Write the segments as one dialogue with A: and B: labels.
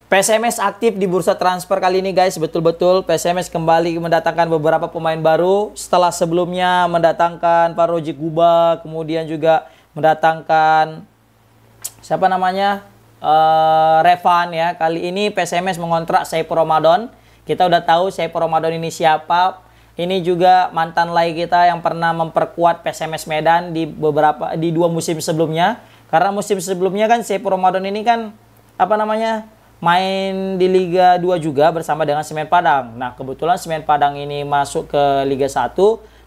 A: PSMS aktif di bursa transfer kali ini guys, betul-betul PSMS kembali mendatangkan beberapa pemain baru setelah sebelumnya mendatangkan Paroji Guba, kemudian juga mendatangkan siapa namanya Revan ya. Kali ini PSMS mengontrak Saiful Ramadan. Kita udah tahu Saiful Ramadan ini siapa. Ini juga mantan lay kita yang pernah memperkuat PSMS Medan di dua musim sebelumnya. Karena musim sebelumnya kan Saiful Ramadan ini kan main di Liga 2 juga bersama dengan Semen Padang. Nah, kebetulan Semen Padang ini masuk ke Liga 1.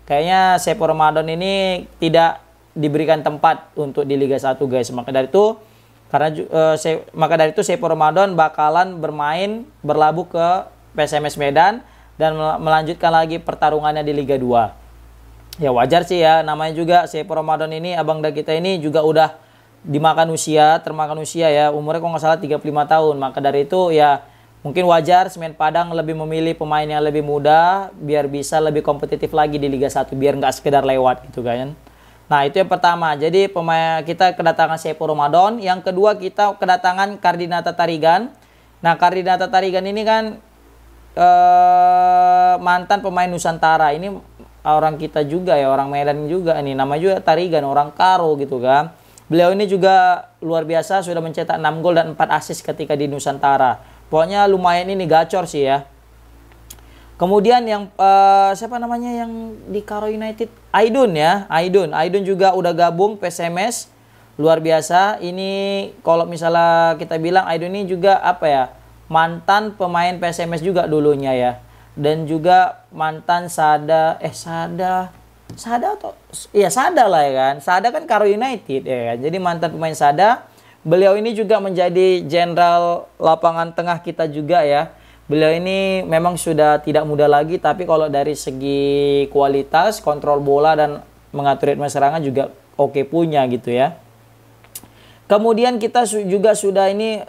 A: Kayaknya Saiful Ramadan ini tidak diberikan tempat untuk di Liga 1, guys. Maka dari itu Saiful Ramadan bakalan berlabuh ke PSMS Medan dan melanjutkan lagi pertarungannya di Liga 2. Ya wajar sih ya, namanya juga Saiful Ramadan ini, abang kita ini juga udah termakan usia ya, umurnya kalau nggak salah 35 tahun. Maka dari itu ya mungkin wajar Semen Padang lebih memilih pemain yang lebih muda biar bisa lebih kompetitif lagi di Liga 1, biar nggak sekedar lewat gitu kan. Nah, itu yang pertama. Jadi pemain kita kedatangan Saiful Ramadan. Yang kedua kita kedatangan Kardinata Tarigan. Nah, Kardinata Tarigan ini kan mantan pemain Nusantara. Ini orang kita juga ya, orang Medan juga ini. Nama juga Tarigan, orang Karo gitu kan. Beliau ini juga luar biasa, sudah mencetak 6 gol dan 4 assist ketika di Nusantara. Pokoknya lumayan ini gacor sih ya. Kemudian yang siapa namanya yang di Karo United? Aidun ya, Aidun juga udah gabung PSMS. Luar biasa. Ini kalau misalnya kita bilang Aidun ini juga mantan pemain PSMS juga dulunya ya. Dan juga mantan Sada lah ya kan. Sada kan Karo United ya kan. Jadi mantan pemain Sada. Beliau ini juga menjadi jenderal lapangan tengah kita juga ya. Beliau ini memang sudah tidak muda lagi, tapi kalau dari segi kualitas, kontrol bola dan mengatur ritme serangan juga oke punya gitu ya. Kemudian kita juga sudah ini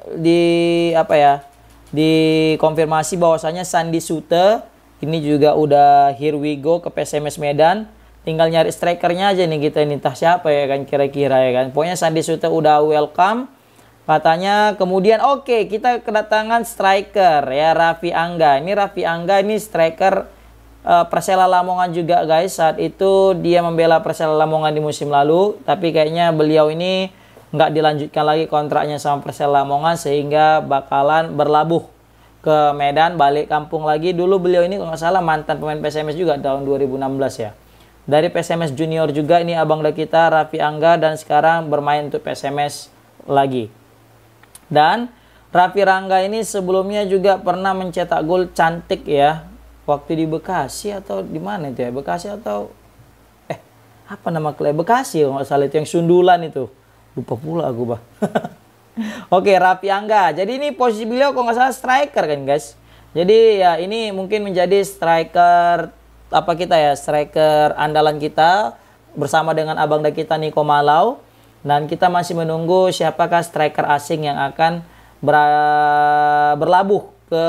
A: dikonfirmasi bahwasanya Sandy Sute ini juga udah here we go ke PSMS Medan. Tinggal nyari strikernya aja nih kita ini, entah siapa ya kan kira-kira ya kan. Pokoknya Sandy Sute udah welcome katanya. Kemudian kita kedatangan striker ya, Raffi Angga. Ini Raffi Angga ini striker Persela Lamongan juga guys. Saat itu dia membela Persela Lamongan di musim lalu, tapi kayaknya beliau ini nggak dilanjutkan lagi kontraknya sama Persela Lamongan sehingga bakalan berlabuh ke Medan, balik kampung lagi. Dulu beliau ini kalau nggak salah mantan pemain PSMS juga tahun 2016 ya. Dari PSMS Junior juga ini abang kita Raffi Angga, dan sekarang bermain untuk PSMS lagi. Dan Raffi Angga ini sebelumnya juga pernah mencetak gol cantik ya. Waktu di Bekasi atau di mana itu ya? Bekasi atau apa nama klub? Bekasi kalau nggak salah itu yang sundulan itu. Lupa pula aku bah. Oke, Raffi Angga. Jadi ini posisi beliau kalau nggak salah striker kan guys. Jadi ya ini mungkin menjadi striker striker andalan kita bersama dengan abang kita Niko Malau. Dan kita masih menunggu siapakah striker asing yang akan berlabuh ke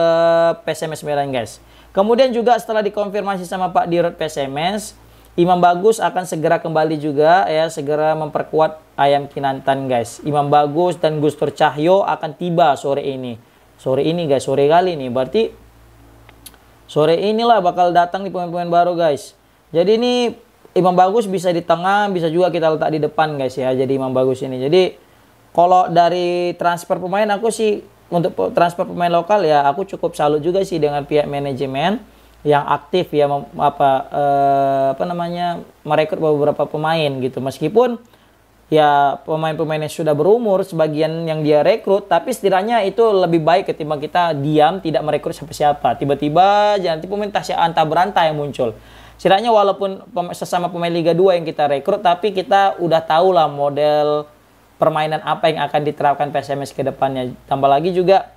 A: PSMS Medan guys. Kemudian juga setelah dikonfirmasi sama Pak Dirut PSMS, Imam Bagus akan segera kembali juga ya, segera memperkuat Ayam Kinantan guys. Imam Bagus dan Gustur Cahyo akan tiba sore ini guys, sore kali nih. Berarti sore inilah bakal datang nih pemain-pemain baru guys. Jadi ini Imam Bagus bisa di tengah, bisa juga kita letak di depan guys ya. Jadi Imam Bagus ini. Jadi kalau dari transfer pemain, aku sih untuk transfer pemain lokal ya aku cukup salut juga sih dengan pihak manajemen yang aktif ya merekrut beberapa pemain gitu. Meskipun ya pemain-pemain yang sudah berumur sebagian yang dia rekrut, tapi setidaknya itu lebih baik ketimbang kita diam tidak merekrut siapa-siapa. Tiba-tiba nanti pemain anta beranta yang muncul. Setidaknya walaupun sesama pemain Liga 2 yang kita rekrut, tapi kita udah tahu lah model permainan apa yang akan diterapkan PSMS ke depannya. Tambah lagi juga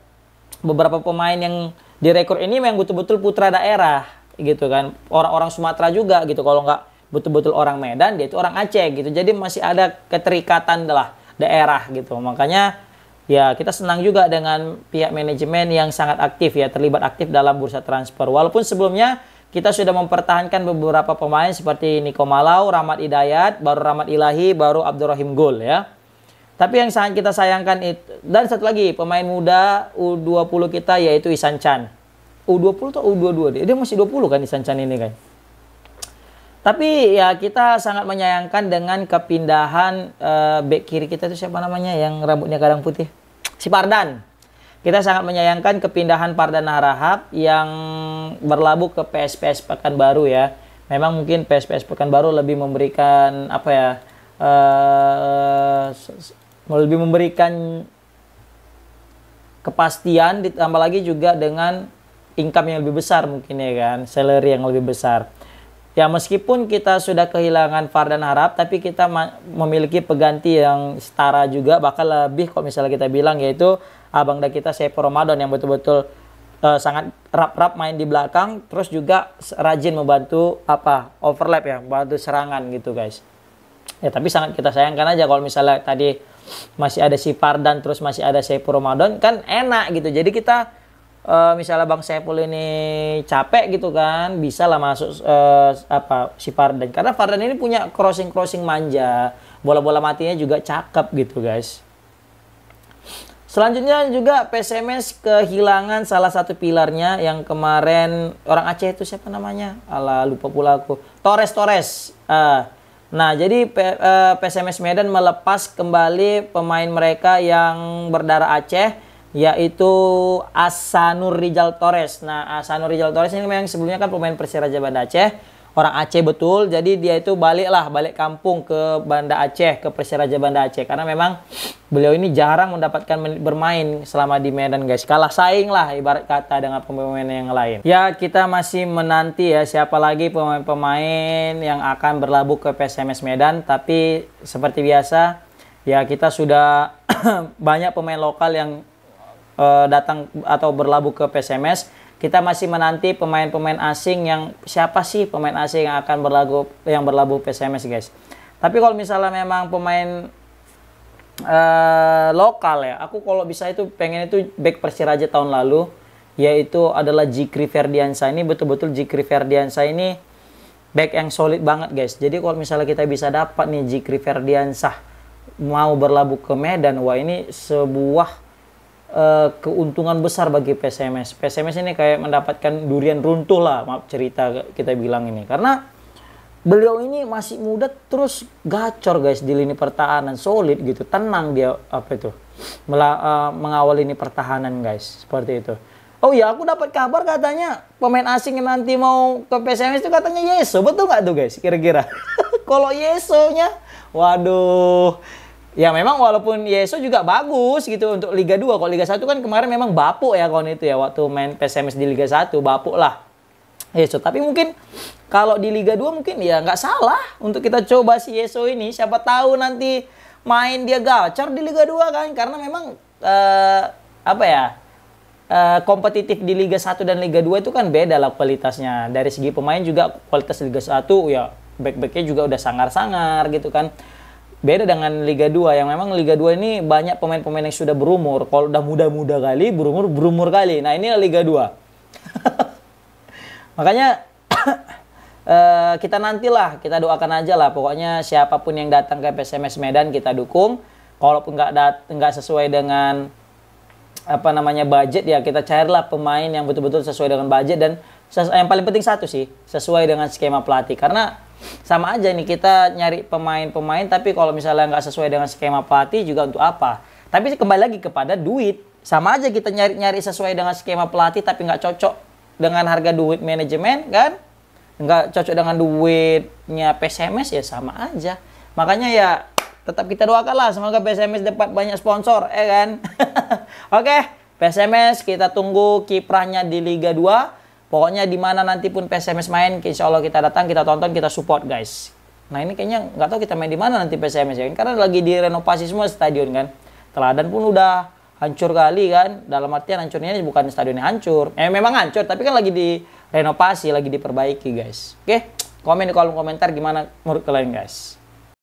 A: beberapa pemain yang direkrut ini memang betul-betul putra daerah gitu kan. Orang-orang Sumatera juga gitu. Kalau nggak betul-betul orang Medan, dia itu orang Aceh gitu. Jadi masih ada keterikatan lah daerah gitu. Makanya ya kita senang juga dengan pihak manajemen yang sangat aktif ya, terlibat aktif dalam bursa transfer. Walaupun sebelumnya kita sudah mempertahankan beberapa pemain seperti Niko Malau, Rahmat Hidayat, baru Rahmat Ilahi, baru Abdurrahim Gol ya. Tapi yang sangat kita sayangkan itu, dan satu lagi pemain muda U20 kita yaitu Isan Chan. U20 atau U22 dia masih 20 kan Isan Chan ini kan. Tapi ya kita sangat menyayangkan dengan kepindahan bek kiri kita itu siapa namanya yang rambutnya kadang putih? Si Pardan. Kita sangat menyayangkan kepindahan Pardan Harahap yang berlabuh ke PSPS Pekanbaru ya. Memang mungkin PSPS Pekanbaru lebih memberikan apa ya? Lebih memberikan kepastian, ditambah lagi juga dengan income yang lebih besar mungkin ya kan, salary yang lebih besar. Ya meskipun kita sudah kehilangan Fardan Harahap, tapi kita memiliki pengganti yang setara juga, bahkan lebih kalau misalnya kita bilang, yaitu abang da kita Saiful Ramadan yang betul-betul sangat rap-rap main di belakang, terus juga rajin membantu overlap ya, membantu serangan gitu guys. Ya tapi sangat kita sayangkan aja kalau misalnya tadi masih ada si Fardan terus masih ada Saiful Ramadan, kan enak gitu. Jadi kita misalnya Bang Saiful ini capek gitu kan, bisa lah masuk si Fardan, karena Fardan ini punya crossing manja, bola-bola matinya juga cakep gitu guys. Selanjutnya juga PSMS kehilangan salah satu pilarnya yang kemarin orang Aceh itu siapa namanya? Alah lupa pula aku. Torres. Nah, jadi PSMS Medan melepas kembali pemain mereka yang berdarah Aceh, yaitu Ahsanur Rizal Torres. Nah, Ahsanur Rizal Torres ini memang sebelumnya kan pemain Persiraja Banda Aceh, orang Aceh betul. Jadi dia itu balik kampung ke Banda Aceh, ke Persiraja Banda Aceh. Karena memang beliau ini jarang mendapatkan menit bermain selama di Medan guys. Kalah saing lah ibarat kata dengan pemain yang lain. Ya kita masih menanti ya siapa lagi pemain-pemain yang akan berlabuh ke PSMS Medan. Tapi seperti biasa ya kita sudah banyak pemain lokal yang datang atau berlabuh ke PSMS. Kita masih menanti pemain-pemain asing yang siapa sih pemain asing yang akan berlabuh PSMS guys. Tapi kalau misalnya memang pemain lokal ya, aku kalau bisa itu pengen itu back Persiraja tahun lalu, yaitu adalah Jikri Ferdiansyah. Ini betul-betul Jikri Ferdiansyah ini back yang solid banget guys. Jadi kalau misalnya kita bisa dapat nih Jikri Ferdiansyah mau berlabuh ke Medan, wah ini sebuah keuntungan besar bagi PSMS. PSMS ini kayak mendapatkan durian runtuh lah, maaf cerita kita bilang ini, karena beliau ini masih muda terus gacor guys di lini pertahanan, solid gitu, tenang dia mengawal lini pertahanan guys, seperti itu. Oh ya, aku dapat kabar katanya pemain asing yang nanti mau ke PSMS itu katanya Yeso, betul nggak tuh guys kira-kira? Kalau Yeso-nya, waduh. Ya memang walaupun Yeso juga bagus gitu untuk Liga 2. Kalau Liga 1 kan kemarin memang bapuk ya kawan itu ya. Waktu main PSMS di Liga 1 bapuk lah Yeso. Tapi mungkin kalau di Liga 2 mungkin ya nggak salah untuk kita coba si Yeso ini. Siapa tahu nanti main dia gacor di Liga 2 kan. Karena memang kompetitif di Liga 1 dan Liga 2 itu kan beda lah kualitasnya. Dari segi pemain juga kualitas Liga 1 ya back-backnya juga udah sangar-sangar gitu kan. Beda dengan Liga 2 yang memang Liga 2 ini banyak pemain-pemain yang sudah berumur. Kalau udah muda-muda kali, berumur kali. Nah, ini Liga 2. Makanya kita nantilah, kita doakan aja lah. Pokoknya siapapun yang datang ke PSMS Medan kita dukung. Kalaupun nggak sesuai dengan budget ya kita carilah pemain yang betul-betul sesuai dengan budget, dan yang paling penting satu sih, sesuai dengan skema pelatih. Karena sama aja nih kita nyari pemain-pemain tapi kalau misalnya nggak sesuai dengan skema pelatih juga untuk apa? Tapi kembali lagi kepada duit. Sama aja kita nyari sesuai dengan skema pelatih tapi nggak cocok dengan harga duit manajemen kan? Nggak cocok dengan duitnya PSMS ya sama aja. Makanya ya tetap kita doakan lah semoga PSMS dapat banyak sponsor ya kan. Oke, PSMS kita tunggu kiprahnya di Liga 2. Pokoknya di mana nanti pun PSMS main, insya Allah kita datang, kita tonton, kita support guys. Nah ini kayaknya nggak tahu kita main di mana nanti PSMS ya kan, karena lagi direnovasi semua stadion kan. Teladan pun udah hancur kali kan. Dalam artian hancurnya bukan stadionnya hancur, memang hancur tapi kan lagi direnovasi, lagi diperbaiki guys. Oke, komen di kolom komentar gimana menurut kalian guys.